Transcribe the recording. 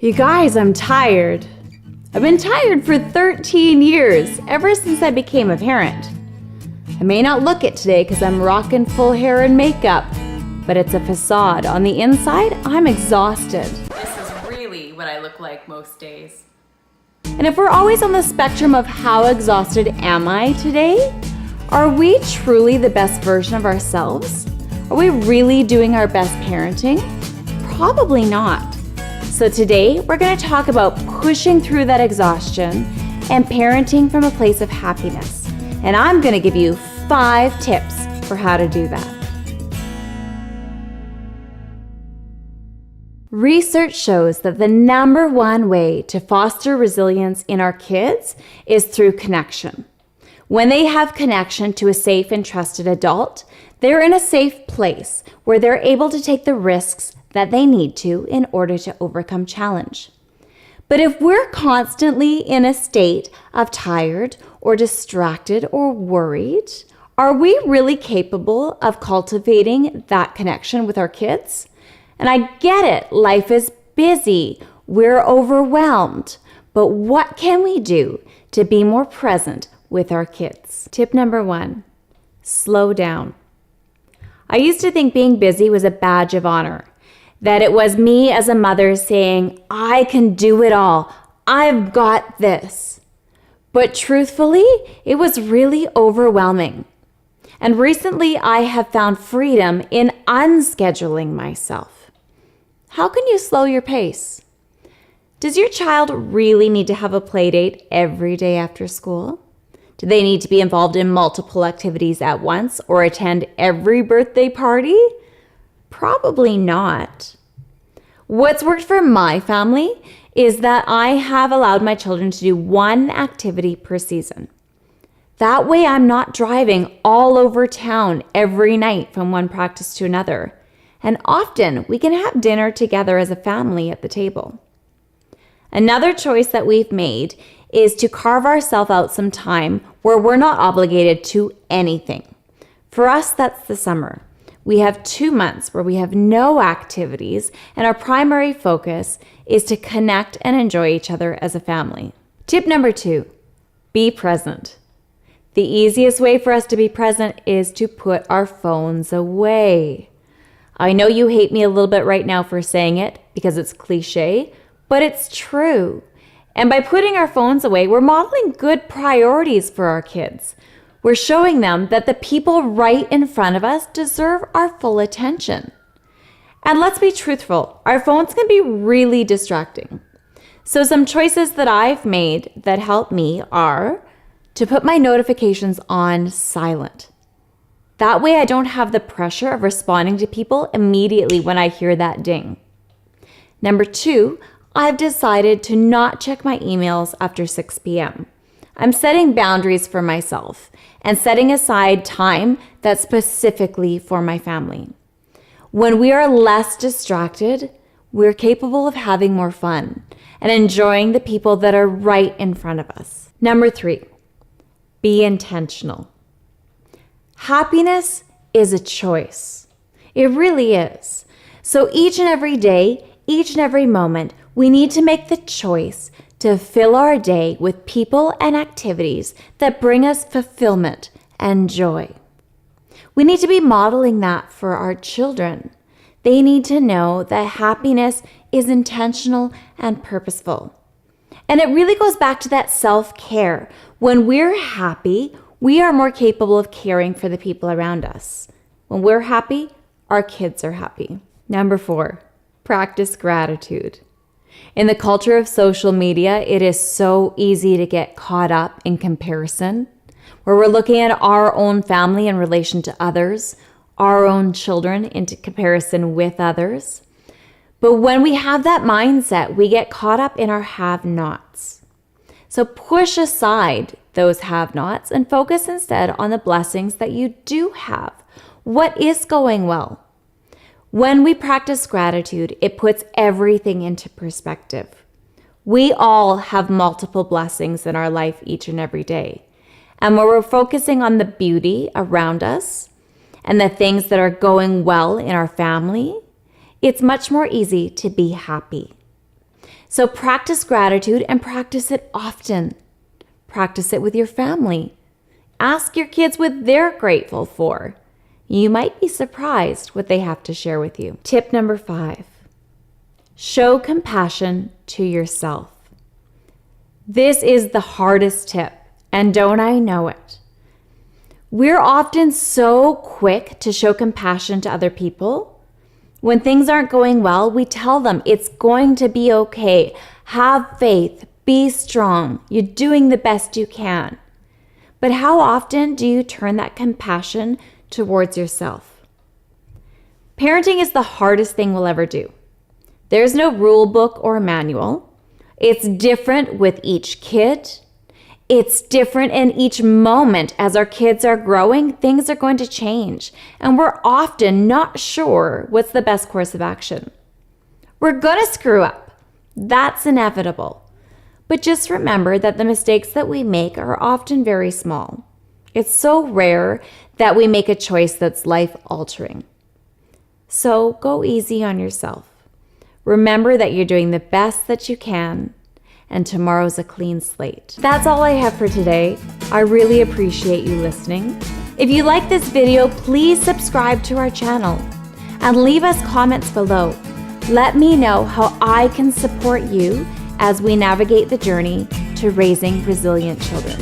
You guys, I'm tired. I've been tired for 13 years, ever since I became a parent. I may not look it today because I'm rocking full hair and makeup, but it's a facade. On the inside, I'm exhausted. This is really what I look like most days. And if we're always on the spectrum of how exhausted am I today, are we truly the best version of ourselves? Are we really doing our best parenting? Probably not. So today, we're going to talk about pushing through that exhaustion and parenting from a place of happiness. And I'm going to give you 5 tips for how to do that. Research shows that the number one way to foster resilience in our kids is through connection. When they have connection to a safe and trusted adult, they're in a safe place where they're able to take the risks that they need to in order to overcome challenge. But if we're constantly in a state of tired or distracted or worried, are we really capable of cultivating that connection with our kids? And I get it, life is busy, we're overwhelmed, but what can we do to be more present with our kids? Tip number 1, slow down. I used to think being busy was a badge of honor, that it was me as a mother saying, I can do it all, I've got this. But truthfully, it was really overwhelming. And recently I have found freedom in unscheduling myself. How can you slow your pace? Does your child really need to have a play date every day after school? Do they need to be involved in multiple activities at once or attend every birthday party? Probably not. What's worked for my family is that I have allowed my children to do one activity per season. That way I'm not driving all over town every night from one practice to another. And often we can have dinner together as a family at the table. Another choice that we've made is to carve ourselves out some time where we're not obligated to anything. For us, that's the summer. We have 2 months where we have no activities, and our primary focus is to connect and enjoy each other as a family. Tip number 2, be present. The easiest way for us to be present is to put our phones away. I know you hate me a little bit right now for saying it because it's cliche, but it's true. And by putting our phones away, we're modeling good priorities for our kids. We're showing them that the people right in front of us deserve our full attention. And let's be truthful, our phones can be really distracting. So some choices that I've made that help me are to put my notifications on silent. That way I don't have the pressure of responding to people immediately when I hear that ding. Number 2, I've decided to not check my emails after 6 p.m. I'm setting boundaries for myself and setting aside time that's specifically for my family. When we are less distracted, we're capable of having more fun and enjoying the people that are right in front of us. Number 3, be intentional. Happiness is a choice. It really is. So each and every day, each and every moment, we need to make the choice to fill our day with people and activities that bring us fulfillment and joy. We need to be modeling that for our children. They need to know that happiness is intentional and purposeful. And it really goes back to that self-care. When we're happy, we are more capable of caring for the people around us. When we're happy, our kids are happy. Number 4, practice gratitude. In the culture of social media, it is so easy to get caught up in comparison, where we're looking at our own family in relation to others, our own children into comparison with others. But when we have that mindset, we get caught up in our have-nots. So push aside those have-nots and focus instead on the blessings that you do have. What is going well? When we practice gratitude, it puts everything into perspective. We all have multiple blessings in our life each and every day. And when we're focusing on the beauty around us and the things that are going well in our family, it's much more easy to be happy. So practice gratitude and practice it often. Practice it with your family. Ask your kids what they're grateful for. You might be surprised what they have to share with you. Tip number 5, show compassion to yourself. This is the hardest tip, and don't I know it? We're often so quick to show compassion to other people. When things aren't going well, we tell them it's going to be okay. Have faith. Be strong. You're doing the best you can. But how often do you turn that compassion towards yourself? Parenting is the hardest thing we'll ever do. There's no rule book or manual. It's different with each kid. It's different in each moment. As our kids are growing, things are going to change, and we're often not sure what's the best course of action. We're going to screw up. That's inevitable. But just remember that the mistakes that we make are often very small. It's so rare that we make a choice that's life-altering. So go easy on yourself. Remember that you're doing the best that you can, and tomorrow's a clean slate. That's all I have for today. I really appreciate you listening. If you like this video, please subscribe to our channel and leave us comments below. Let me know how I can support you as we navigate the journey to raising resilient children.